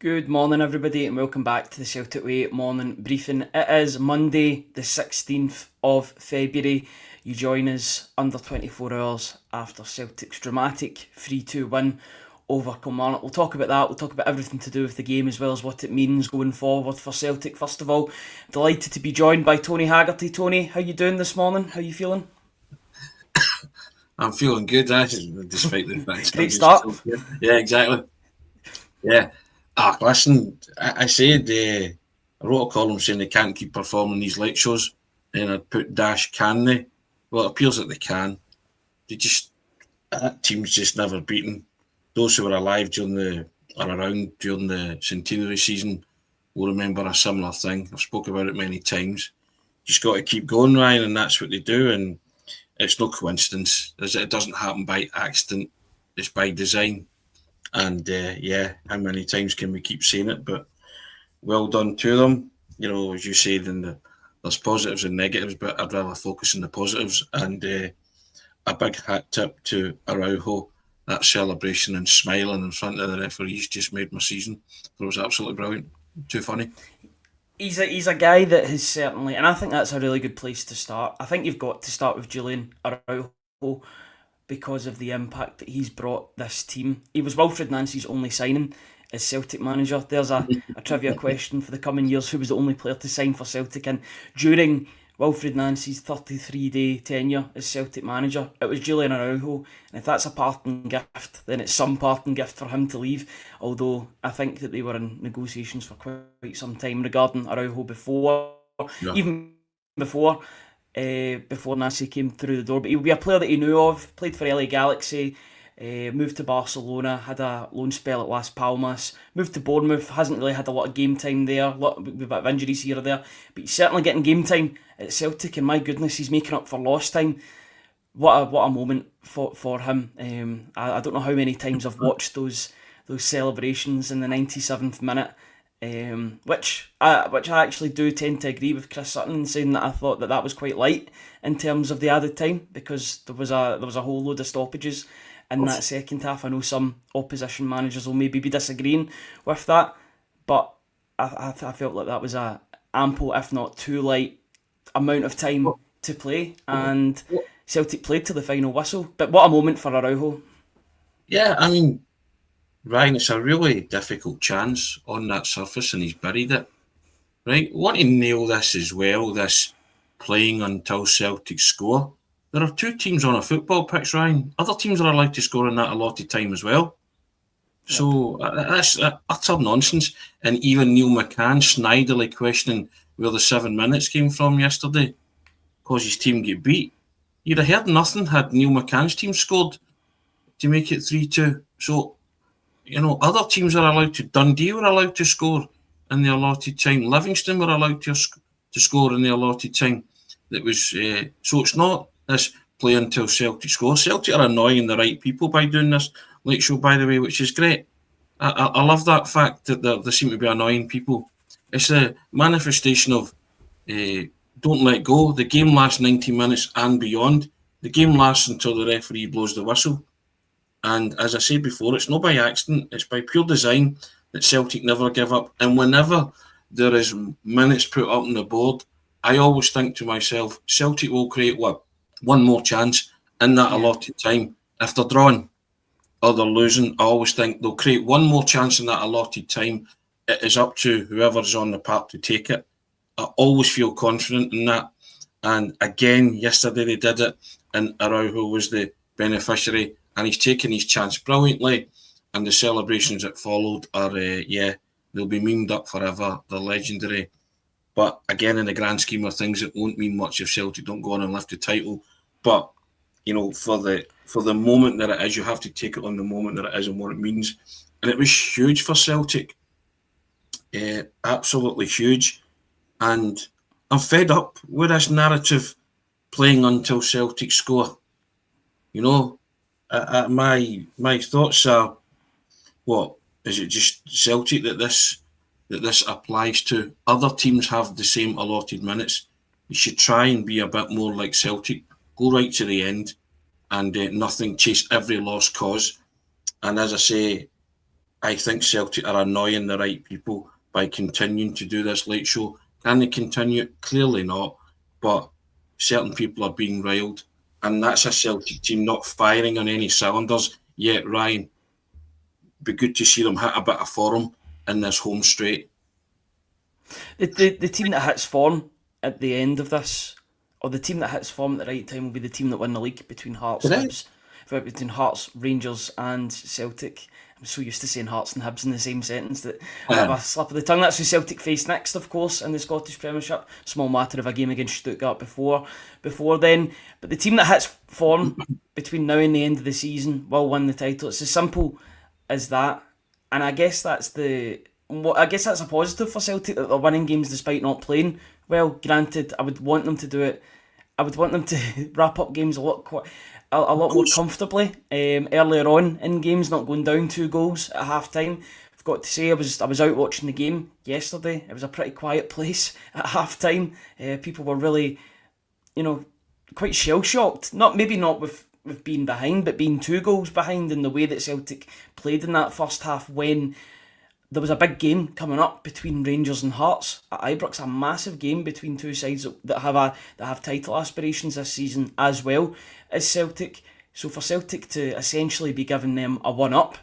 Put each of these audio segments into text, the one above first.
Good morning, everybody, and welcome back to the Celtic Way morning briefing. It is Monday, the 16th of February. You join us under 24 hours after Celtic's dramatic 3-2 win over Kilmarnock. We'll talk about that. We'll talk about everything to do with the game as well as what it means going forward for Celtic. First of all, delighted to be joined by Tony Haggerty. Tony, how you doing this morning? How you feeling? I'm feeling good, despite the fact Great start. Yeah, exactly. Yeah. Listen, I said I wrote a column saying they can't keep performing these late shows, and I'd put dash can they? Well, it appears that they can. That team's just never beaten. Those who were alive around during the centenary season will remember a similar thing. I've spoke about it many times. Just got to keep going, Ryan, and that's what they do. And it's no coincidence. It doesn't happen by accident. It's by design. And how many times can we keep saying it? But well done to them. As you said, there's positives and negatives, but I'd rather focus on the positives. And a big hat tip to Araujo. That celebration and smiling in front of the referees just made my season. It was absolutely brilliant. Too funny. He's a guy that has certainly, and I think that's a really good place to start. I think you've got to start with Julian Araujo because of the impact that he's brought this team. He was Wilfred Nancy's only signing as Celtic manager. There's a trivia question for the coming years. Who was the only player to sign for Celtic? And during Wilfred Nancy's 33-day tenure as Celtic manager, it was Julian Araujo. And if that's a parting gift, then it's some parting gift for him to leave. Although I think that they were in negotiations for quite some time regarding Araujo even before Nancy came through the door. But he would be a player that he knew of, played for LA Galaxy, moved to Barcelona, had a loan spell at Las Palmas, moved to Bournemouth, hasn't really had a lot of game time there, a bit of injuries here or there, but he's certainly getting game time at Celtic, and my goodness, he's making up for lost time. What a moment for him. I don't know how many times I've watched those celebrations in the 97th minute. Which I actually do tend to agree with Chris Sutton in saying that I thought that was quite light in terms of the added time, because there was a whole load of stoppages in that second half. I know some opposition managers will maybe be disagreeing with that, but I felt like that was a ample, if not too light, amount of time to play, and Celtic played to the final whistle. But what a moment for Araujo. Yeah, I mean, Ryan, it's a really difficult chance on that surface, and he's buried it. Right? I want to nail this as well, this playing until Celtic score. There are two teams on a football pitch, Ryan. Other teams are allowed to score in that allotted time as well. Yep. So that's utter nonsense. And even Neil McCann snidely questioning where the 7 minutes came from yesterday because his team get beat. You'd have heard nothing had Neil McCann's team scored to make it 3-2. So, other teams are allowed to. Dundee were allowed to score in the allotted time. Livingston were allowed to score in the allotted time. That was so it's not this play until Celtic score. Celtic are annoying the right people by doing this late show, by the way, which is great. I love that fact that they seem to be annoying people. It's a manifestation of don't let go. The game lasts 90 minutes and beyond. The game lasts until the referee blows the whistle. And as I said before, it's not by accident, it's by pure design that Celtic never give up. And whenever there is minutes put up on the board, I always think to myself, Celtic will create one more chance in that allotted time. If they're drawing or they're losing, I always think they'll create one more chance in that allotted time. It is up to whoever's on the park to take it. I always feel confident in that. And again, yesterday they did it, and Araujo was the beneficiary. And he's taken his chance brilliantly, and the celebrations that followed are, they'll be memed up forever. They're legendary. But again, in the grand scheme of things, it won't mean much if Celtic don't go on and lift the title. But, for the moment that it is, you have to take it on the moment that it is and what it means. And it was huge for Celtic. Absolutely huge. And I'm fed up with this narrative playing until Celtic score. My thoughts are, what is it? Just Celtic that this applies to? Other teams have the same allotted minutes. You should try and be a bit more like Celtic. Go right to the end, and nothing. Chase every lost cause. And as I say, I think Celtic are annoying the right people by continuing to do this late show. Can they continue? Clearly not. But certain people are being riled. And that's a Celtic team not firing on any cylinders yet, Ryan. Be good to see them hit a bit of form in this home straight. The team that hits form at the end of this, or the team that hits form at the right time, will be the team that win the league between Hearts, Hibs, between Hearts, Rangers, and Celtic. I'm so used to saying Hearts and Hibs in the same sentence that I have a slip of the tongue. That's who Celtic face next, of course, in the Scottish Premiership. Small matter of a game against Stuttgart before then. But the team that hits form between now and the end of the season will win the title. It's as simple as that. And I guess that's a positive for Celtic, that they're winning games despite not playing well. Granted, I would want them to do it. I would want them to wrap up games a lot more comfortably earlier on in games, not going down 2 goals at half time. I've got to say, I was out watching the game yesterday. It was a pretty quiet place at half time. People were really, quite shell shocked. Maybe not with being behind, but being 2 goals behind, in the way that Celtic played in that first half, when there was a big game coming up between Rangers and Hearts at Ibrox, a massive game between two sides that have title aspirations this season as well as Celtic. So for Celtic to essentially be giving them a 1-up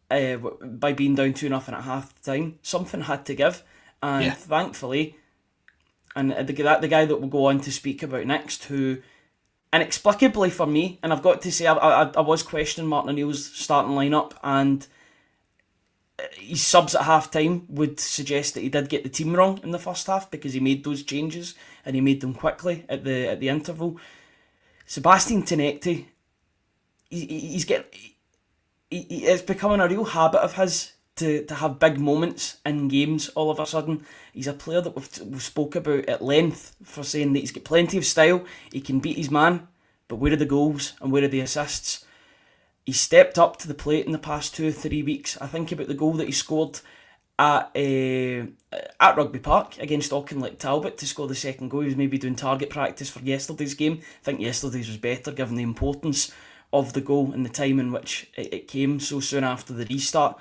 by being down 2-0 at half time, something had to give, and thankfully, and the guy that we'll go on to speak about next, who inexplicably for me, and I've got to say, I was questioning Martin O'Neill's starting lineup, and his subs at half time would suggest that he did get the team wrong in the first half, because he made those changes and he made them quickly at the interval. Sebastian Tounekti, it's becoming a real habit of his to have big moments in games all of a sudden. He's a player that we've spoke about at length, for saying that he's got plenty of style, he can beat his man, but where are the goals and where are the assists? He's stepped up to the plate in the past 2 or 3 weeks. I think about the goal that he scored at Rugby Park against Auchinleck Talbot to score the second goal. He was maybe doing target practice for yesterday's game. I think yesterday's was better, given the importance of the goal and the time in which it came so soon after the restart.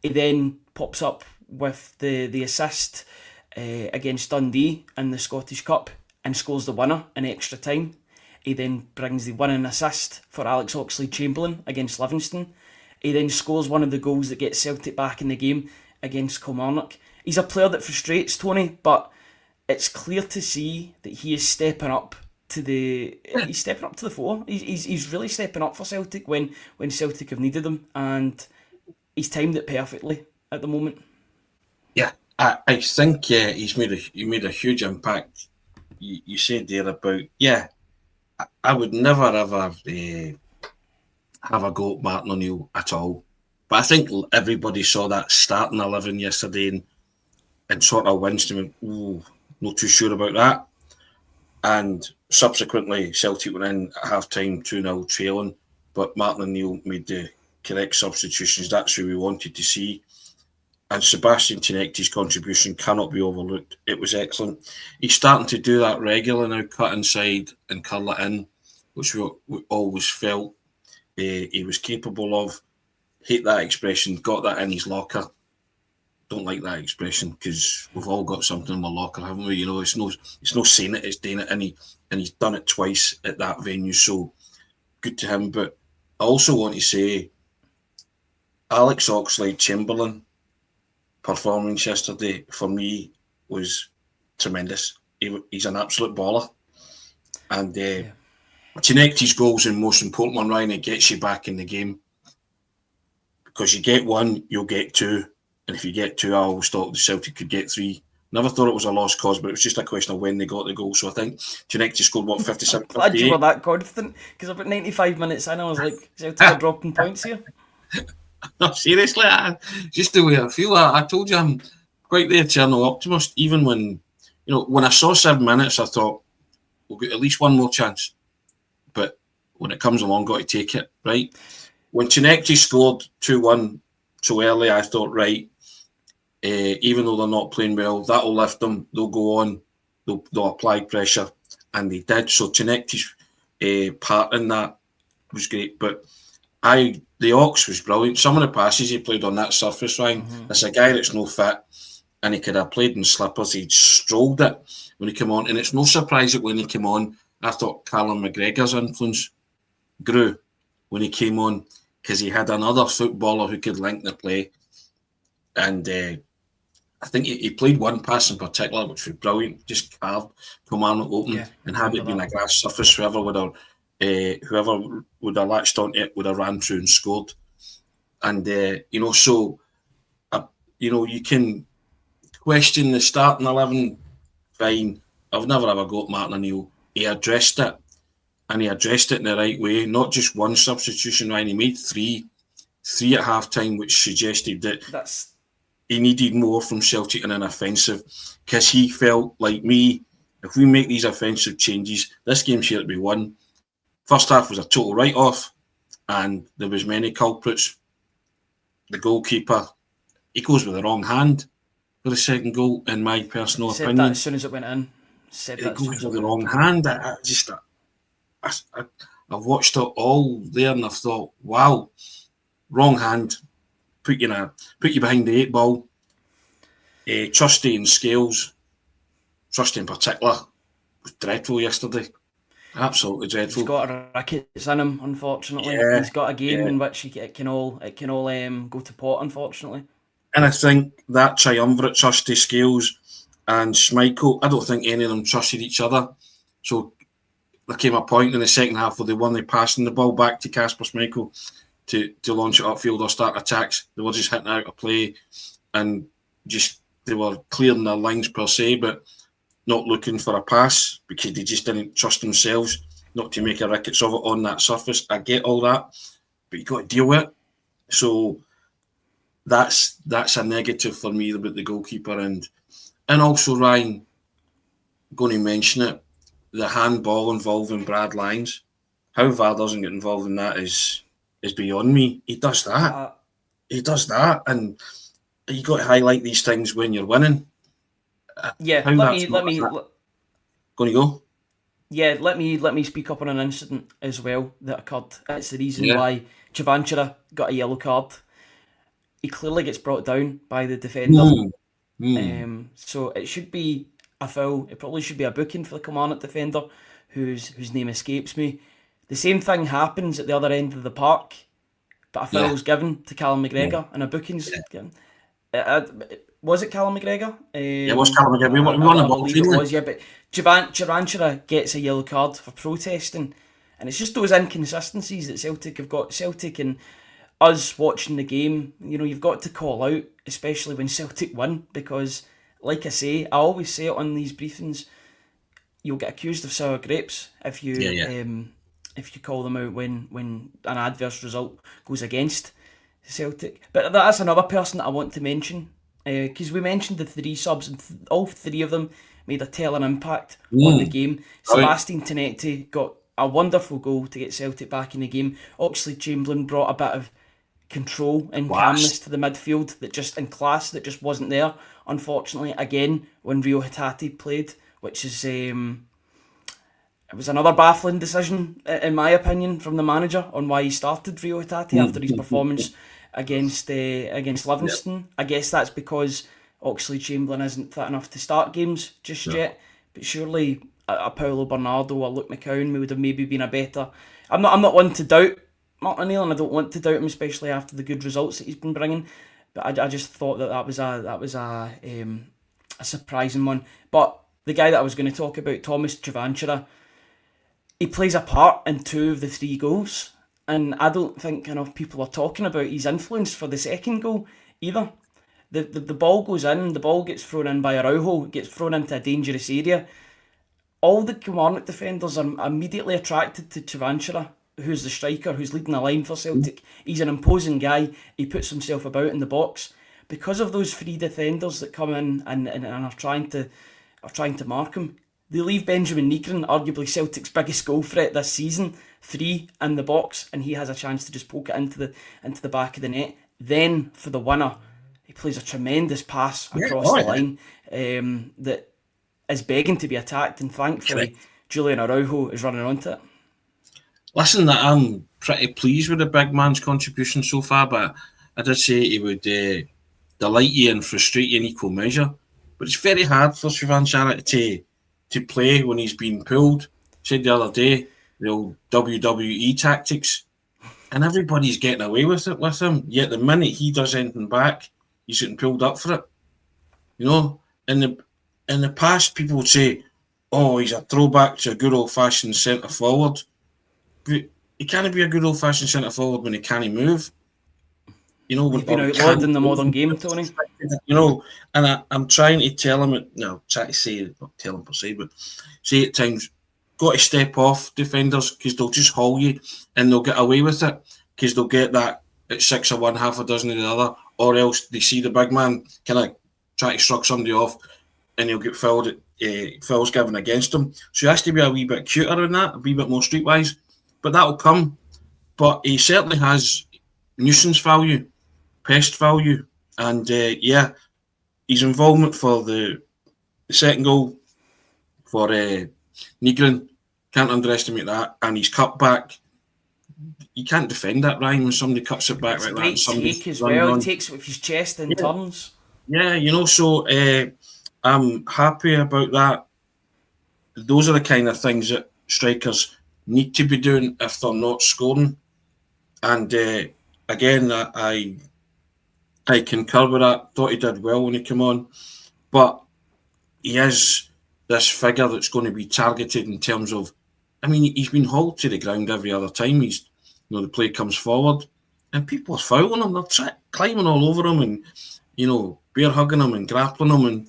He then pops up with the assist against Dundee in the Scottish Cup and scores the winner in extra time. He then brings the winning assist for Alex Oxlade-Chamberlain against Livingston. He then scores one of the goals that gets Celtic back in the game against Kilmarnock. He's a player that frustrates Tony, but it's clear to see that he is stepping up to the fore. He's really stepping up for Celtic when Celtic have needed him, and he's timed it perfectly at the moment. Yeah, I think he made a huge impact. You said there about I would never ever have a go at Martin O'Neill at all. But I think everybody saw that starting 11 yesterday and sort of winced and went, not too sure about that. And subsequently, Celtic went in at half-time 2-0 trailing, but Martin O'Neill made the correct substitutions. That's who we wanted to see. And Sebastian Tounekti's contribution cannot be overlooked. It was excellent. He's starting to do that regularly now, cut inside and curl it in, which we always felt he was capable of. Hate that expression, got that in his locker. Don't like that expression, because we've all got something in our locker, haven't we? It's no saying it, it's doing it, and he's done it twice at that venue, so good to him. But I also want to say Alex Oxlade-Chamberlain performance yesterday for me was tremendous. He's an absolute baller, and Tounekti's goals in most important one, Ryan, it gets you back in the game, because you get one, you'll get 2, and if you get 2, I always thought the Celtic could get 3. Never thought it was a lost cause, but it was just a question of when they got the goal. So I think Tounekti scored 57. I'm glad you were that confident, because about 95 minutes in, I was like, Celtic are dropping points here. No, seriously, just the way I feel. I told you I'm quite the eternal optimist. Even when I saw 7 minutes, I thought we'll get at least one more chance. But when it comes along, got to take it, right? When Tounekti scored 2-1 so early, I thought, right, even though they're not playing well, that'll lift them. They'll go on. They'll apply pressure, and they did. So Tounekti's part in that was great. But I the Ox was brilliant. Some of the passes he played on that surface, Ryan, it's a guy that's no fit, and he could have played in slippers. He'd strolled it when he came on, and it's no surprise that when he came on, I thought Callum McGregor's influence grew when he came on, because he had another footballer who could link the play. And I think he played one pass in particular, which was brilliant, just carved Kilmarnock open, and had it been a grass surface, whoever would have latched onto it would have ran through and scored. And, you can question the starting 11, fine. I've never ever got Martin O'Neill. He addressed it, and he addressed it in the right way. Not just one substitution, Ryan. He made three at half-time, which suggested that he needed more from Celtic in an offensive, because he felt like me, if we make these offensive changes, this game's here to be won. First half was a total write-off, and there was many culprits. The goalkeeper, he goes with the wrong hand for the second goal, in my personal opinion. Said that as soon as it went in. He goes with the wrong hand. I've watched it all there, and I've thought, wow, wrong hand. Put you behind the 8 ball. Trusty and Scales, Trusty in particular, was dreadful yesterday. Absolutely dreadful. He's got rickets in him, unfortunately. He's got a game in which it can all go to pot, unfortunately. And I think that triumvirate, Trusty, Scales and Schmeichel, I don't think any of them trusted each other. So there came a point in the second half where they weren't passing the ball back to Kasper Schmeichel to launch it upfield or start attacks. They were just hitting out of play, and just they were clearing their lines per se, but not looking for a pass because they just didn't trust themselves not to make a rickets of it on that surface. I get all that, but you've got to deal with it. So that's a negative for me about the goalkeeper. And also, Ryan, going to mention it, the handball involving Brad Lyons. How VAR doesn't get involved in that is beyond me. He does that. And you got to highlight these things when you're winning. Let me Going to go? Yeah, let me speak up on an incident as well that occurred. It's the reason why Chvancher got a yellow card. He clearly gets brought down by the defender. So it should be a foul. It probably should be a booking for the Kilmarnock defender, whose name escapes me. The same thing happens at the other end of the park, but a foul's given to Callum McGregor and a booking's given. Was it Callum McGregor? It was Callum McGregor. We won the ball. I believe it was, but Chvancher gets a yellow card for protesting, and it's just those inconsistencies that Celtic have got. Celtic and us watching the game, you've got to call out, especially when Celtic win, because, like I say, I always say it on these briefings, you'll get accused of sour grapes if you if you call them out when an adverse result goes against Celtic. But that's another person that I want to mention, because we mentioned the 3 subs, and all 3 of them made a telling impact on the game. Sebastian Tounekti got a wonderful goal to get Celtic back in the game. Oxlade-Chamberlain brought a bit of control and calmness to the midfield that just wasn't there, unfortunately, again, when Rio Hatate played, which is it was another baffling decision, in my opinion, from the manager on why he started Rio Hatate after his performance against Livingston. I guess that's because Oxlade-Chamberlain isn't fit enough to start games just yet, but surely a Paulo Bernardo or Luke McCown would have maybe been a better... I'm not one to doubt Martin O'Neill, and I don't want to doubt him, especially after the good results that he's been bringing, but I just thought that was a surprising one. But the guy that I was going to talk about, Thomas Chvancher, he plays a part in 2 of the 3 goals, and I don't think enough people are talking about his influence for the second goal either. The ball goes in, the ball gets thrown in by Arojo, it gets thrown into a dangerous area. All the Kilmarnock defenders are immediately attracted to Chvancher, who's the striker, who's leading the line for Celtic. He's an imposing guy. He puts himself about in the box. Because of those 3 defenders that come in and are trying to mark him, they leave Benjamin Negrin, arguably Celtic's biggest goal threat this season, free in the box, and he has a chance to just poke it into the back of the net. Then for the winner, he plays a tremendous pass across the line that is begging to be attacked, and thankfully Julian Araujo is running onto it. Listen, pretty pleased with the big man's contribution so far, but I did say he would delight you and frustrate you in equal measure. But it's very hard for Chvancher to play when he's been pulled. Said the other day, the old WWE tactics, and everybody's getting away with it with him. Yet the minute he does anything back, he's getting pulled up for it. You know, in the past, people would say, "Oh, he's a throwback to a good old fashioned centre forward." But he can't be a good old fashioned centre forward when he can't move. You know, He's been outlawed in the modern game, Tony. You know, and I'm trying to tell him, try to say it, not tell him per se, but say at times, got to step off defenders because they'll just haul you and they'll get away with it because they'll get that at 6 of one, half a dozen of the other, or else they see the big man kind of try to shrug somebody off and he'll get fouls given against him. So he has to be a wee bit cuter in that, a wee bit more streetwise, but that'll come. But he certainly has nuisance value, pest value, and his involvement for the second goal for Nygren, can't underestimate that, and his cutback. You can't defend that, Ryan, when somebody cuts it back It's like a that. great And somebody take as well. He takes it with his chest and turns. Yeah, you know, so I'm happy about that. Those are the kind of things that strikers need to be doing if they're not scoring. And again, I concur with that. Thought he did well when he came on, but he is this figure that's going to be targeted in terms of. I mean, he's been hauled to the ground every other time the play comes forward, and people are fouling him. They're climbing all over him, and bear hugging him and grappling him.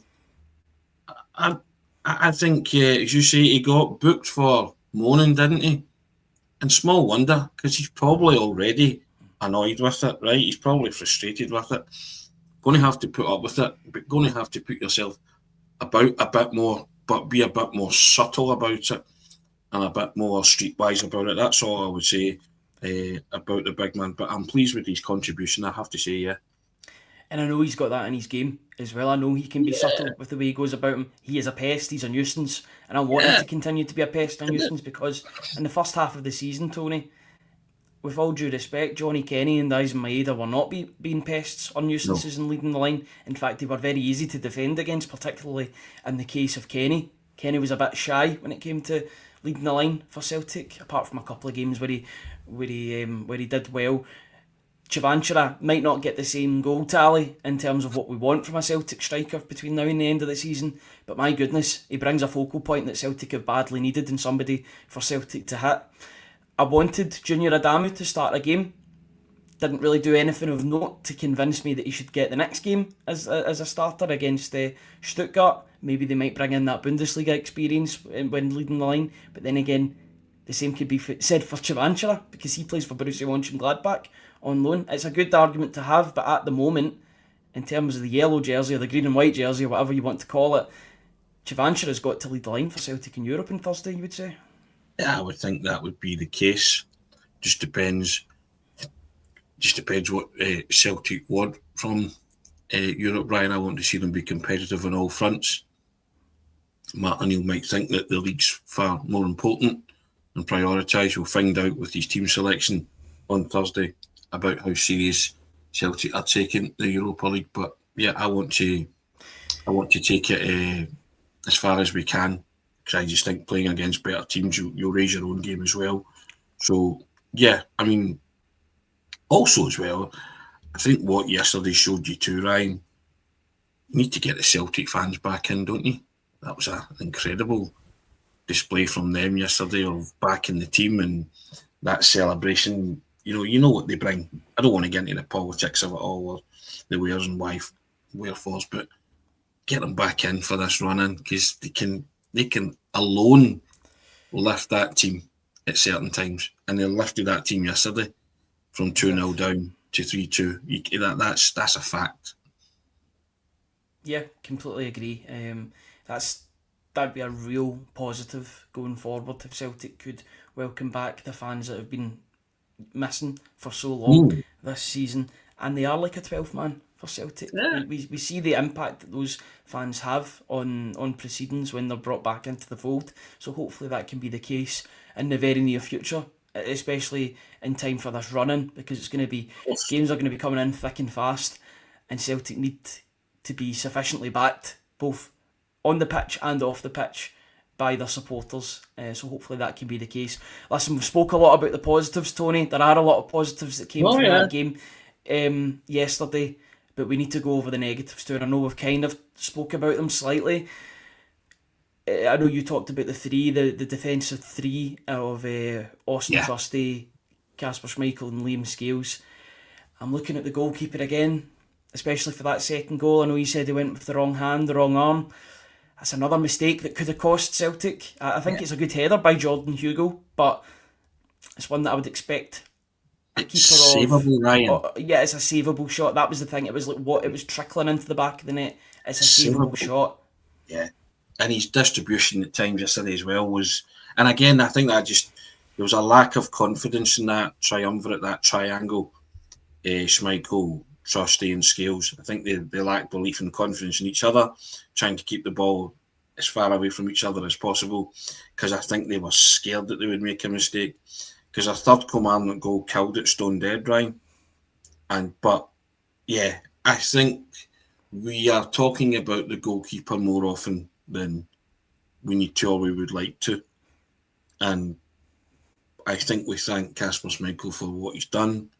And I think, as you say, he got booked for moaning, didn't he? And small wonder, because he's probably already annoyed with it, right? He's probably frustrated with it. Going to have to put up with it, but going to have to put yourself about a bit more, but be a bit more subtle about it and a bit more streetwise about it. That's all I would say about the big man. But I'm pleased with his contribution, I have to say, yeah. And I know he's got that in his game as well. I know he can be subtle with the way he goes about him. He is a pest, he's a nuisance. And I want him to continue to be a pest and a nuisance because in the first half of the season, Tony, with all due respect, Johnny Kenny and Aizen Maeda were not being pests or nuisances and leading the line. In fact, they were very easy to defend against, particularly in the case of Kenny. Kenny was a bit shy when it came to leading the line for Celtic, apart from a couple of games where he did well. Chvancher might not get the same goal tally in terms of what we want from a Celtic striker between now and the end of the season, but my goodness, he brings a focal point that Celtic have badly needed and somebody for Celtic to hit. I wanted Junior Adamu to start a game. Didn't really do anything of note to convince me that he should get the next game as a starter against Stuttgart. Maybe they might bring in that Bundesliga experience when leading the line, but then again, the same could be said for Chvancher because he plays for Borussia Mönchengladbach on loan. It's a good argument to have, but at the moment, in terms of the yellow jersey or the green and white jersey or whatever you want to call it, Chvancher has got to lead the line for Celtic in Europe on Thursday, you would say? Yeah, I would think that would be the case. Just depends what Celtic want from Europe, Brian. I want to see them be competitive on all fronts. Martin O'Neill might think that the league's far more important and prioritise. We'll find out with his team selection on Thursday about how serious Celtic are taking the Europa League. But yeah, I want to take it as far as we can because I just think playing against better teams, you'll raise your own game as well. So yeah, I mean, also as well, I think what yesterday showed you too, Ryan, you need to get the Celtic fans back in, don't you? That was an incredible display from them yesterday of backing the team and that celebration. You know what they bring. I don't want to get into the politics of it all or the wheres and wherefores, but get them back in for this run-in because they can alone lift that team at certain times, and they lifted that team yesterday from 2-0 down to 3-2. That's a fact. Yeah, completely agree. That'd be a real positive going forward if Celtic could welcome back the fans that have been missing for so long this season, and they are like a 12th man for Celtic. Yeah. We see the impact that those fans have on proceedings when they're brought back into the fold, so hopefully that can be the case in the very near future especially in time for this running, because it's going to be games are going to be coming in thick and fast, and Celtic need to be sufficiently backed both on the pitch and off the pitch by their supporters. So hopefully that can be the case. Listen, we've spoke a lot about the positives, Tony. There are a lot of positives that came from that game yesterday, but we need to go over the negatives too. And I know we've kind of spoke about them slightly. I know you talked about the defensive three of Austin Trusty, Kasper Schmeichel and Liam Scales. I'm looking at the goalkeeper again, especially for that second goal. I know you said he went with the wrong hand, the wrong arm. That's another mistake that could have cost Celtic. I think it's a good header by Jordan Hugo, but it's one that I would expect a keeper savable, Ryan. Yeah, it's a savable shot. That was the thing. It was like it was trickling into the back of the net. It's a savable shot. Yeah. And his distribution at times yesterday as well was, and again, I think that there was a lack of confidence in that triumvirate, that triangle, Schmeichel, Trusty and Scales. I think they lacked belief and confidence in each other, trying to keep the ball as far away from each other as possible, because I think they were scared that they would make a mistake, because our third commandment goal killed it stone dead, Ryan. But yeah, I think we are talking about the goalkeeper more often than we need to or we would like to. And I think we thank Kasper Schmeichel for what he's done,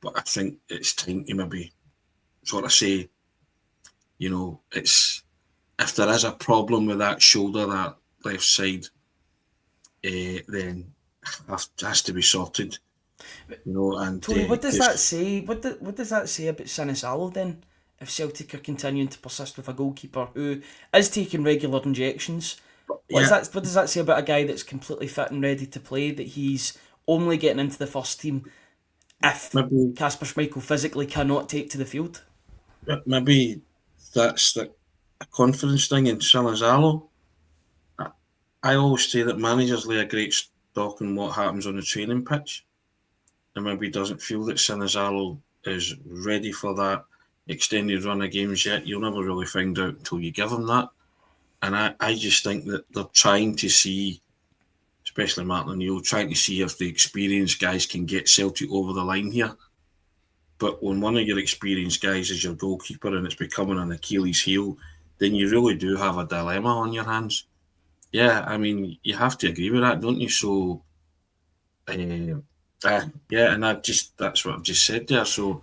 but I think it's time to maybe sort of say, it's if there is a problem with that shoulder, that left side, then it has to be sorted. And Tony, what does that say? What does that say about Sinisalo then? If Celtic are continuing to persist with a goalkeeper who is taking regular injections, what does that say about a guy that's completely fit and ready to play, that he's only getting into the first team if Kasper Schmeichel physically cannot take to the field? Maybe that's a confidence thing in Sinisalo. I always say that managers lay a great stock in what happens on the training pitch, and maybe doesn't feel that Sinisalo is ready for that extended run of games yet. You'll never really find out until you give him that. And I just think that they're trying to see, especially Martin O'Neill, trying to see if the experienced guys can get Celtic over the line here. But when one of your experienced guys is your goalkeeper and it's becoming an Achilles heel, then you really do have a dilemma on your hands. Yeah, I mean, you have to agree with that, don't you? So, and that's what I've just said there. So,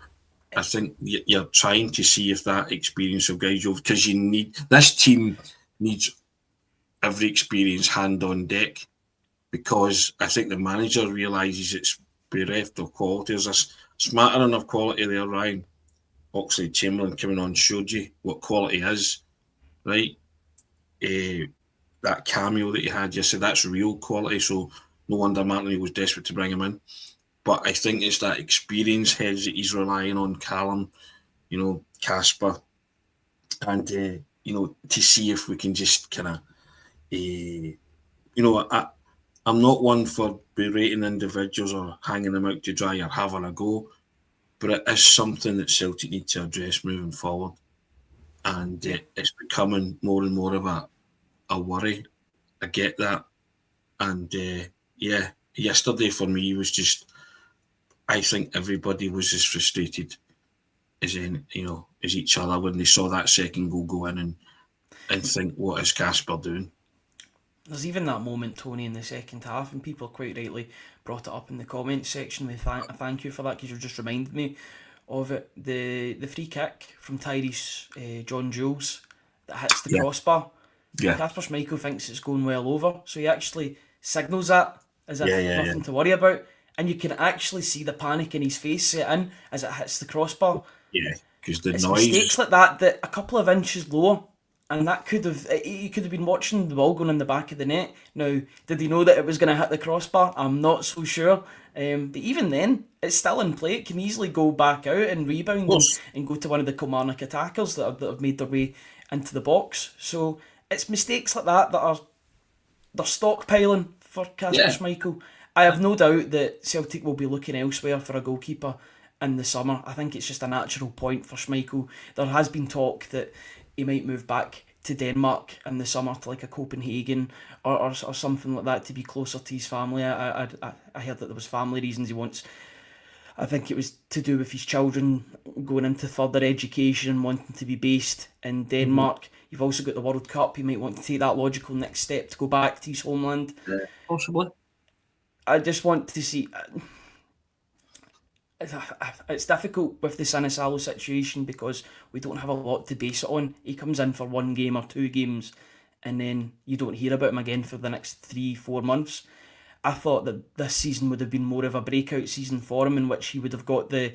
I think you're trying to see if that experience of guys, because this team needs every experienced hand on deck, because I think the manager realises it's bereft of quality. There's a smattering of quality there, Ryan. Oxlade-Chamberlain coming on showed you what quality is, right? That cameo that he had yesterday, that's real quality, so no wonder Martin was desperate to bring him in. But I think it's that experienced heads that he's relying on, Callum, Kasper, and, to see if we can just kind of, I'm not one for berating individuals or hanging them out to dry or having a go, but it is something that Celtic need to address moving forward. And it's becoming more and more of a worry. I get that. And, yesterday for me was just, I think everybody was as frustrated as each other when they saw that second goal go in and think, what is Kasper doing? There's even that moment, Tony, in the second half, and people quite rightly brought it up in the comments section. I thank you for that, because you just reminded me of it. The free kick from Tyrese John Jules that hits the crossbar. Yeah. Kasper Schmeichel thinks it's going well over, so he actually signals that as if nothing to worry about. And you can actually see the panic in his face set in as it hits the crossbar. Yeah, because it's noise. Mistakes like that a couple of inches lower, and that he could have been watching the ball going in the back of the net. Now, did he know that it was going to hit the crossbar? I'm not so sure. But even then, it's still in play. It can easily go back out and rebound and go to one of the Kilmarnock attackers that have made their way into the box. So it's mistakes like that they're stockpiling for Kasper Schmeichel. I have no doubt that Celtic will be looking elsewhere for a goalkeeper in the summer. I think it's just a natural point for Schmeichel. There has been talk that he might move back to Denmark in the summer to like a Copenhagen or something like that to be closer to his family. I heard that there was family reasons he wants. I think it was to do with his children going into further education and wanting to be based in Denmark. You've also got the World Cup. He might want to take that logical next step to go back to his homeland. Possibly. I just want to see. It's difficult with the Sinisalo situation because we don't have a lot to base it on. He comes in for 1 game or 2 games and then you don't hear about him again for the next 3-4 months. I thought that this season would have been more of a breakout season for him in which he would have got the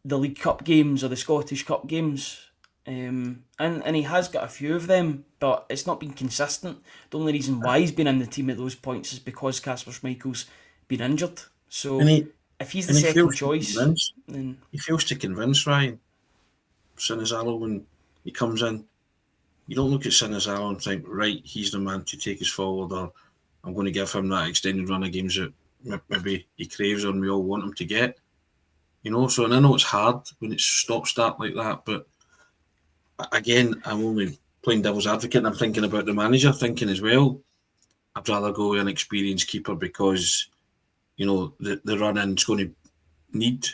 League Cup games or the Scottish Cup games. And he has got a few of them, but it's not been consistent. The only reason why he's been in the team at those points is because Kasper Schmeichel's been injured. So if he's the second choice, then he fails to convince Ryan Sinisalo when he comes in. You don't look at Sinisalo and think, right, he's the man to take us forward, or I'm going to give him that extended run of games that maybe he craves and we all want him to get. So and I know it's hard when it's stop-start like that, but again, I'm only playing devil's advocate and I'm thinking about the manager, thinking as well, I'd rather go with an experienced keeper because, the run-in's going to need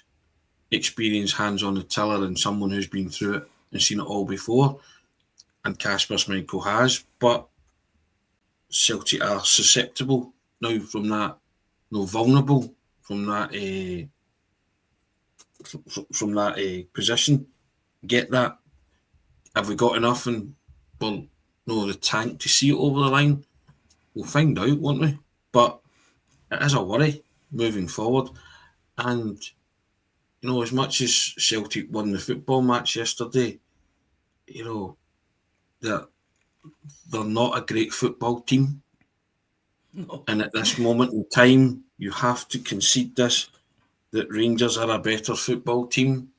experienced hands on the tiller and someone who's been through it and seen it all before. And Kasper Schmeichel has, but Celtic are susceptible now from that, vulnerable from that position. Get that? Have we got enough? And the tank to see it over the line. We'll find out, won't we? But it is a worry moving forward. And as much as Celtic won the football match yesterday, they're not a great football team. no. And at this moment in time, you have to concede this, that Rangers are a better football team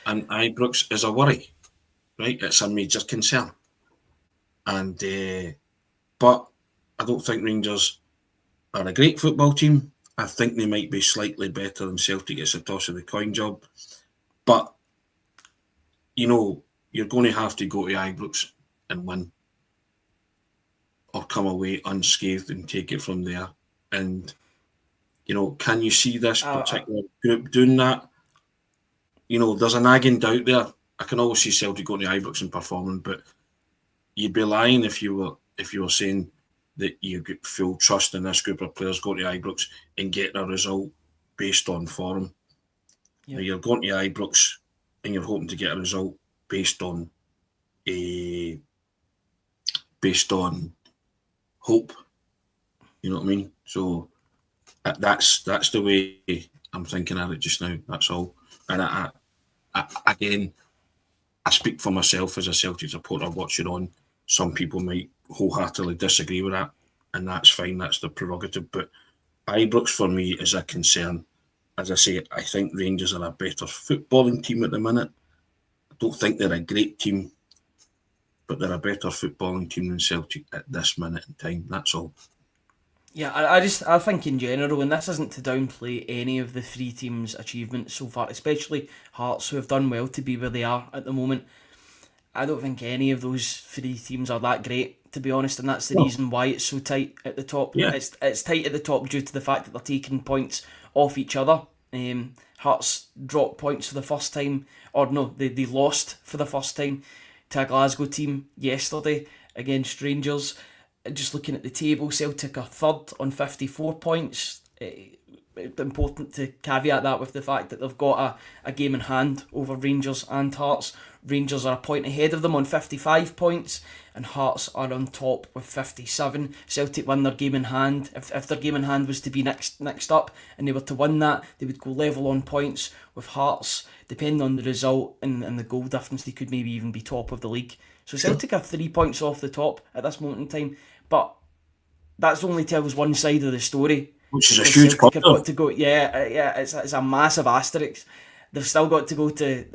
and Ibrox is a worry, right? It's a major concern. And but I don't think Rangers are a great football team. I think they might be slightly better than Celtic. It's a toss of the coin job. But, you're going to have to go to Ibrox and win, or come away unscathed and take it from there. And, can you see this particular group doing that? There's a nagging doubt there. I can always see Celtic going to Ibrox and performing, but you'd be lying if you were saying that you get full trust in this group of players going to Ibrox and getting a result based on form. Yep. You're going to Ibrox and you're hoping to get a result based on hope. You know what I mean? So that's the way I'm thinking of it just now. That's all. And I again, I speak for myself as a Celtic supporter watching on. Some people might wholeheartedly disagree with that, and that's fine. That's the prerogative. But Ibrox for me is a concern. As I say, I think Rangers are a better footballing team at the minute. I don't think they're a great team, but they're a better footballing team than Celtic at this minute in time. That's all. Yeah, I think in general, and this isn't to downplay any of the 3 teams' achievements so far, especially Hearts, who have done well to be where they are at the moment. I don't think any of those 3 teams are that great, to be honest, and that's the reason why it's so tight at the top. Yeah. It's tight at the top due to the fact that they're taking points off each other. Hearts dropped points for the first time, or no, they lost for the first time to a Glasgow team yesterday against Rangers. Just looking at the table, Celtic are third on 54 points. Important to caveat that with the fact that they've got a game in hand over Rangers and Hearts. Rangers are a point ahead of them on 55 points and Hearts are on top with 57. Celtic win their game in hand. If their game in hand was to be next up and they were to win that, they would go level on points with Hearts. Depending on the result and the goal difference, they could maybe even be top of the league. So Celtic are 3 points off the top at this moment in time, but that's only tells one side of the story. Which is a huge Celtic have problem. got to go. It's a massive asterisk. They've still got to go to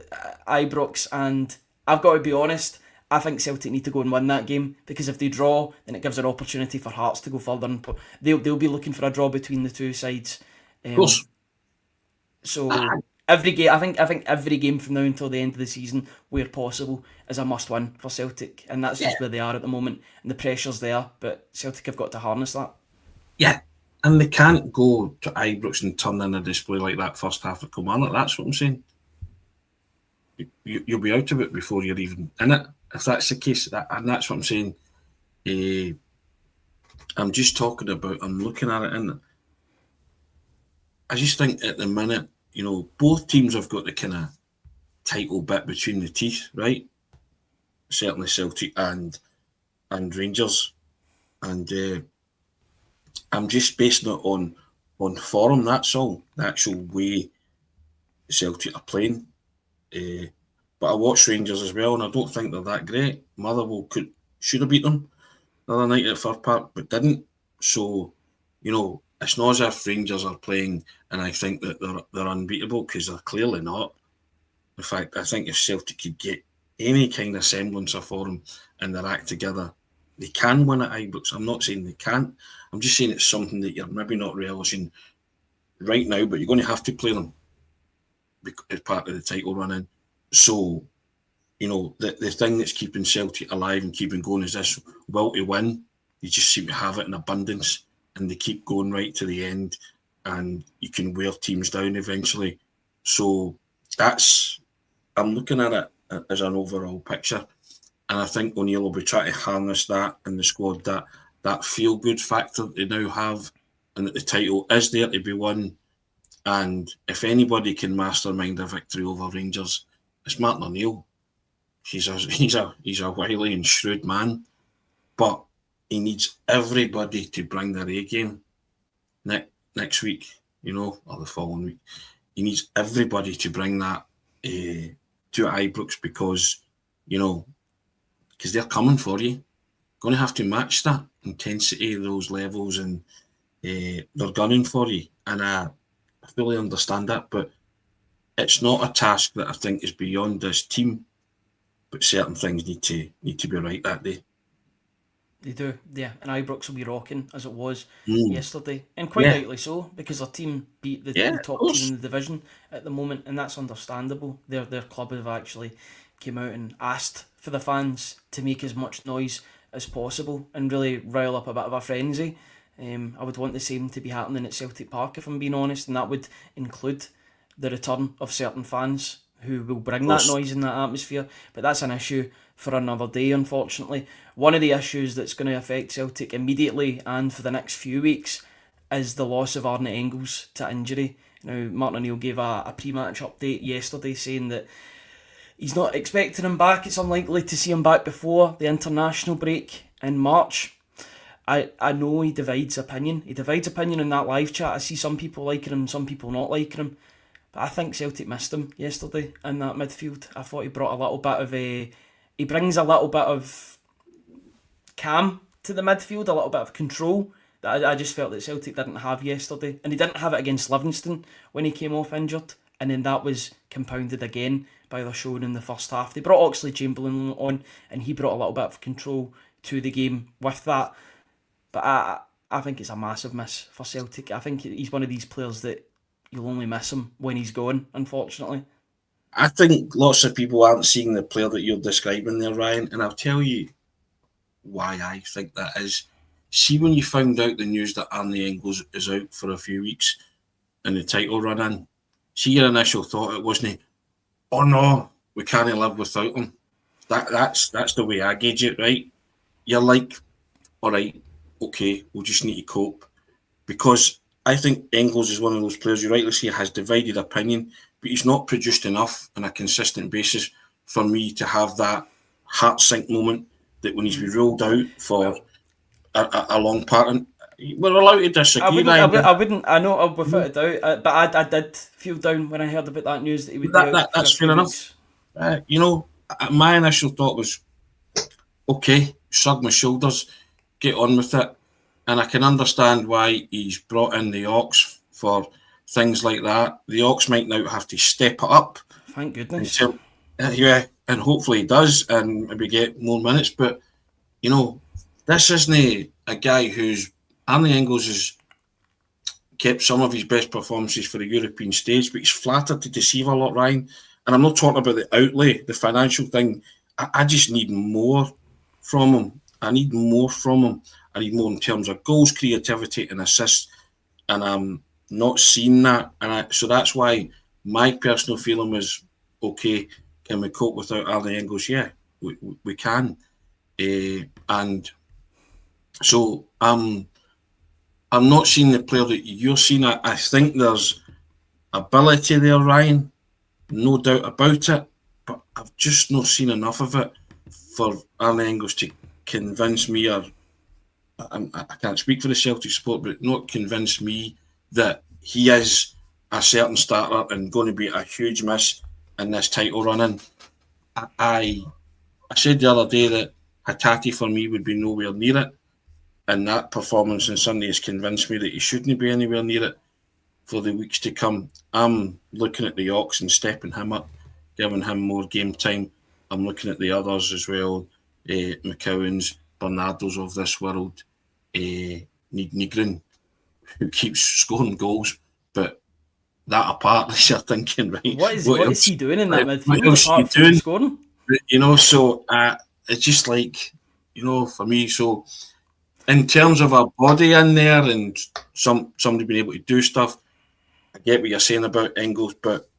Ibrox, and I've got to be honest, I think Celtic need to go and win that game, because if they draw, then it gives an opportunity for Hearts to go further, and they'll be looking for a draw between the two sides. Of course. So Every game, I think every game from now until the end of the season, where possible, is a must-win for Celtic, and that's Yeah, just where they are at the moment, and the pressure's there. But Celtic have got to harness that. yeah. And they can't go to Ibrox and turn in a display like that first half of Kilmarnock. That's what I'm saying. You'll be out of it before you're even in it. If that's the case, and that's what I'm saying. Uh, I'm just talking about. I'm looking at it, and I just think at the minute, both teams have got the kind of title bit between the teeth, right? Certainly Celtic and Rangers, and I'm just basing it on form. That's all. The actual way Celtic are playing. But I watched Rangers as well, and I don't think they're that great. Motherwell should have beat them the other night at Fir Park, but didn't. So, it's not as if Rangers are playing and I think that they're unbeatable, because they're clearly not. In fact, I think if Celtic could get any kind of semblance of form and their act together, they can win at Ibrox. I'm not saying they can't. I'm just saying it's something that you're maybe not relishing right now, but you're going to have to play them as part of the title running. So, the thing that's keeping Celtic alive and keeping going is this will to win. They just seem to have it in abundance, and they keep going right to the end, and you can wear teams down eventually. So I'm looking at it as an overall picture, and I think O'Neill will be trying to harness that in the squad, that feel-good factor they now have, and that the title is there to be won. And if anybody can mastermind a victory over Rangers, it's Martin O'Neill. He's a wily and shrewd man, but he needs everybody to bring their A game next week, or the following week. He needs everybody to bring that to Ibrox, because they're coming for you. Going to have to match that intensity, those levels, and they're gunning for you. And I fully understand that, but it's not a task that I think is beyond this team. But certain things need to be right that day. They do, yeah. And Ibrox will be rocking as it was Mm. yesterday, and quite Yeah, rightly so, because their team beat yeah, the of top team in course. the division at the moment, and that's understandable. Their club have actually came out and asked for the fans to make as much noise as possible and really rile up a bit of a frenzy. I would want the same to be happening at Celtic Park, if I'm being honest, and that would include the return of certain fans who will bring Of that course. noise in that atmosphere. But that's an issue for another day, unfortunately. One of the issues that's going to affect Celtic immediately and for the next few weeks is the loss of Arne Engels to injury. Now, Martin O'Neill gave a pre-match update yesterday saying that he's not expecting him back. It's unlikely to see him back before the international break in March. I know he divides opinion. He divides opinion in that live chat. I see some people liking him, some people not liking him. But I think Celtic missed him yesterday in that midfield. I thought he brought a little bit of a... He brings a little bit of calm to the midfield, a little bit of control that I just felt that Celtic didn't have yesterday. And he didn't have it against Livingston when he came off injured. And then that was compounded again by their showing in the first half. They brought Oxlade-Chamberlain on, and he brought a little bit of control to the game with that. But I think it's a massive miss for Celtic. I think he's one of these players that you'll only miss him when he's gone, unfortunately. I think lots of people aren't seeing the player that you're describing there, Ryan, and I'll tell you why I think that is. See, when you found out the news that Arne Engels is out for a few weeks in the title run in, see your initial thought, it wasn't, oh no, we can't live without him. That's the way I gauge it, right? You're like, all right, okay, we'll just need to cope. Because I think Engels is one of those players, you rightly say, has divided opinion, but he's not produced enough on a consistent basis for me to have that heart sink moment that when he's been ruled out for a long part. And we're allowed to I disagree, wouldn't, I, Ryan. would, I wouldn't, I know without a doubt, but I did feel down when I heard about that news that he would be out for a That's fair few enough. weeks. My initial thought was, okay, shrug my shoulders, get on with it. And I can understand why he's brought in the Ox for things like that. The Ox might now have to step it up Thank goodness. until, and hopefully he does, and maybe get more minutes. But this isn't a guy who's Arne Engels is kept some of his best performances for the European stage, but he's flattered to deceive a lot, Ryan. And I'm not talking about the outlay, the financial thing. I just need more from him. I need more from him. I need more in terms of goals, creativity, and assists. And I'm not seeing that. So that's why my personal feeling was, okay, can we cope without Arne Engels? Yeah, we can. And so I'm not seeing the player that you're seeing. I think there's ability there, Ryan, no doubt about it, but I've just not seen enough of it for Arne Engels to convince me, or I can't speak for the Celtic support, but not convince me that he is a certain starter and going to be a huge miss in this title running. I said the other day that Hatate for me would be nowhere near it, and that performance on Sunday has convinced me that he shouldn't be anywhere near it for the weeks to come. I'm looking at the Ox and stepping him up, giving him more game time. I'm looking at the others as well, McCowans, Bernardo's of this world, Nygren, who keeps scoring goals, but that apart, you're thinking, right? What is he doing in that midfield? What else apart he doing? Scoring? So it's just like, for me, so in terms of a body in there and somebody being able to do stuff, I get what you're saying about Engels, but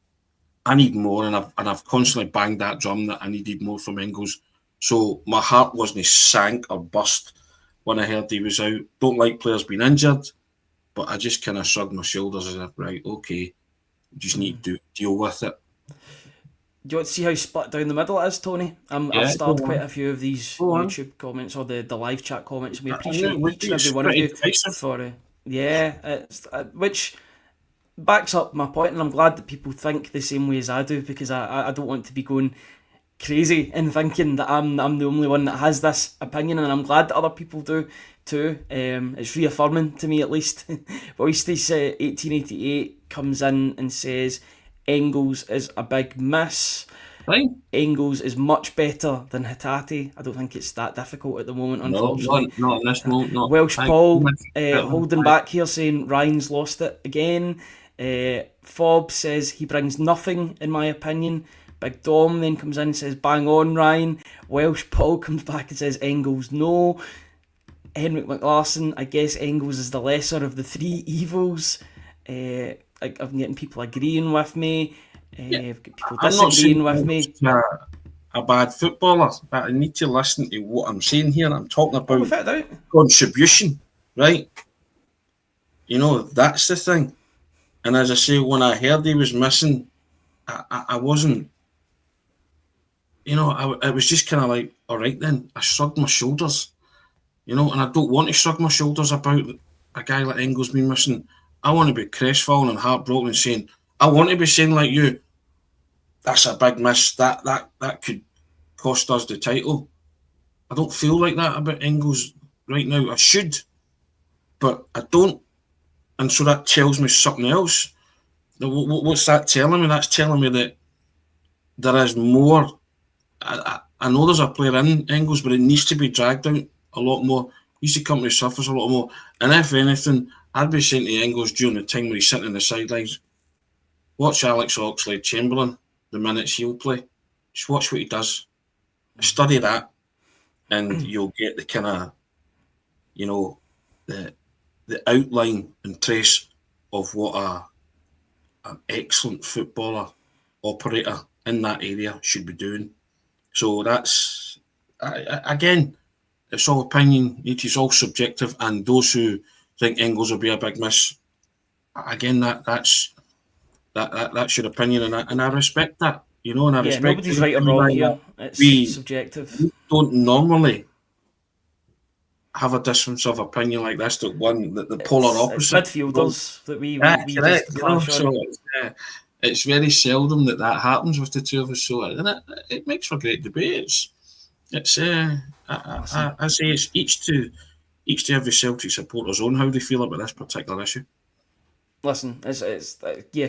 I need more, and I've constantly banged that drum that I needed more from Engels. So my heart wasn't sank or burst when I heard he was out. Don't like players being injured, but I just kind of shrugged my shoulders and said, right, okay, just need to deal with it. Do you want to see how split down the middle it is, Tony? I've started quite a few of these YouTube comments or the live chat comments. We appreciate each and every one of you for which backs up my point, and I'm glad that people think the same way as I do, because I don't want to be going crazy and thinking that I'm the only one that has this opinion, and I'm glad that other people do too. It's reaffirming to me, at least. Boistis 1888 comes in and says Engels is a big miss. Right. Engels is much better than Hatate. I don't think it's that difficult at the moment, unfortunately. Not in this moment. Not. Welsh Paul holding back here, saying Ryan's lost it again. Fob says he brings nothing, in my opinion. Big Dom then comes in and says bang on, Ryan. Welsh Paul comes back and says Engels no. Henrik McLarson, I guess Engels is the lesser of the three evils. I'm getting people agreeing with me. I've got people disagreeing with me. A bad footballer, but I need to listen to what I'm saying here. I'm talking about contribution, right? That's the thing. And as I say, when I heard he was missing, I wasn't, I was just kind of like, all right then. I shrugged my shoulders, and I don't want to shrug my shoulders about a guy like Engels being missing. I want to be crestfallen and heartbroken and saying, I want to be saying like you, that's a big miss. That could cost us the title. I don't feel like that about Engels right now. I should, but I don't. And so that tells me something else. What's that telling me? That's telling me that there is more. I know there's a player in Engels, but it needs to be dragged out a lot more. It needs to come to the surface a lot more. And if anything, I'd be saying to Engels during the time where he's sitting on the sidelines, watch Alex Oxlade-Chamberlain the minutes he'll play. Just watch what he does. Study that, and you'll get the kind of, the outline and trace of what an excellent footballer, operator in that area should be doing. So that's, again, it's all opinion. It is all subjective, and those who think Engels will be a big miss, again, that's your opinion, and I respect that. And I respect nobody's right or wrong here. It's subjective. We don't normally have a difference of opinion like this. The polar opposite. It's midfielders that we just clash on. So it's very seldom that happens with the two of us. So and it makes for great debate. It's I say it's each to every Celtic supporter's own how they feel about this particular issue. Listen, it's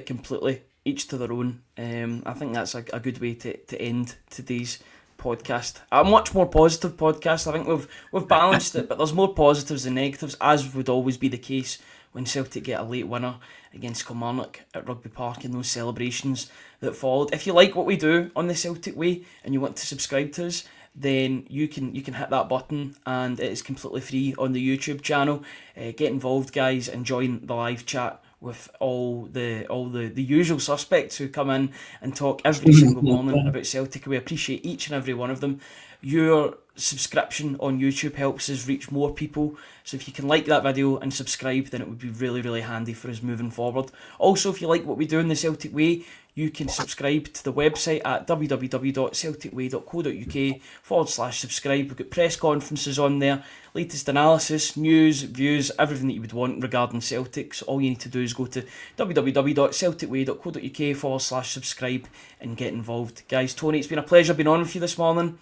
completely. Each to their own. I think that's a good way to end today's podcast. A much more positive podcast. I think we've balanced it, but there's more positives than negatives, as would always be the case when Celtic get a late winner against Kilmarnock at Rugby Park and those celebrations that followed. If you like what we do on the Celtic Way and you want to subscribe to us, then you can hit that button, and it is completely free on the YouTube channel. Get involved, guys, and join the live chat with all the usual suspects who come in and talk every single morning about Celtic. We appreciate each and every one of them. Your subscription on YouTube helps us reach more people, so if you can like that video and subscribe, then it would be really, really handy for us moving forward. Also, if you like what we do in the Celtic Way, you can subscribe to the website at www.celticway.co.uk/subscribe. We've got press conferences on there, latest analysis, news, views, everything that you would want regarding Celtic. So all you need to do is go to www.celticway.co.uk/subscribe and get involved. Guys, Tony, it's been a pleasure being on with you this morning.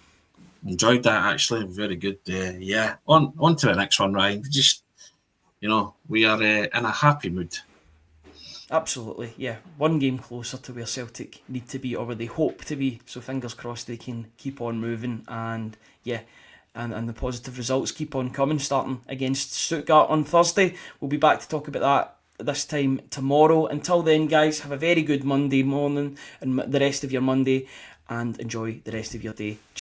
Enjoyed that, actually. Very good. Yeah, on to the next one, Ryan. Just, we are in a happy mood. Absolutely, yeah. One game closer to where Celtic need to be, or where they hope to be. So fingers crossed they can keep on moving, and yeah, and the positive results keep on coming. Starting against Stuttgart on Thursday, we'll be back to talk about that this time tomorrow. Until then, guys, have a very good Monday morning and the rest of your Monday, and enjoy the rest of your day.